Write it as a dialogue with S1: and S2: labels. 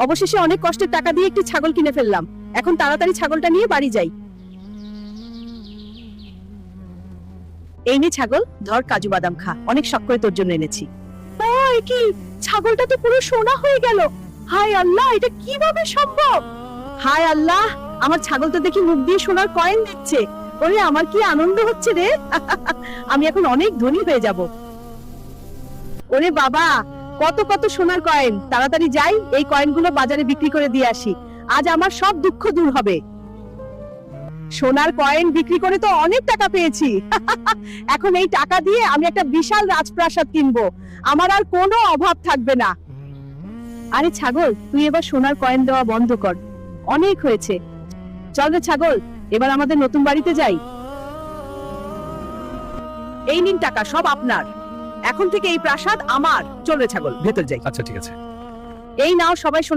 S1: অবশেষে অনেক কষ্টের টাকা দিয়ে একটি ছাগল কিনে ফেললাম। এখন তাড়াতাড়ি ছাগলটা নিয়ে বাড়ি যাই। এই নে ছাগল, ধর কাজু বাদাম খা, অনেক শখ করে তোর জন্য এনেছি। কি ছাগলটা তো পুরো সোনা হয়ে গেল। হায় আল্লাহ, এটা কিভাবে সম্ভব? হায় আল্লাহ, আমার ছাগল তো দেখি মুখ দিয়ে সোনার কয়েন দিচ্ছে। ওরে আমার কি আনন্দ হচ্ছে রে। আমি এখন অনেক ধনী হয়ে যাব। ওরে বাবা, কত কত সোনার কয়েন। তাড়াতাড়ি যাই, এই কয়েনগুলো বাজারে বিক্রি করে দিয়ে আসি। আজ আমার সব দুঃখ দূর হবে। সোনার কয়েন বিক্রি করে তো অনেক টাকা পেয়েছি। এখন এই টাকা দিয়ে আমি একটা বিশাল রাজপ্রাসাদ কিনবো। আমার আর কোনো অভাব থাকবে না। আরে ছাগল, তুই এবার সোনার কয়েন দেওয়া বন্ধ কর, অনেক হয়েছে। চল রে ছাগল, এবার আমাদের নতুন বাড়িতে যাই। এই নিন টাকা, সব আপনার। এখন থেকে এই প্রাসাদ আমার। চল রে ছাগল, ভেতর যাই।
S2: আচ্ছা ঠিক আছে।
S1: এই নাও সবাই সোনা।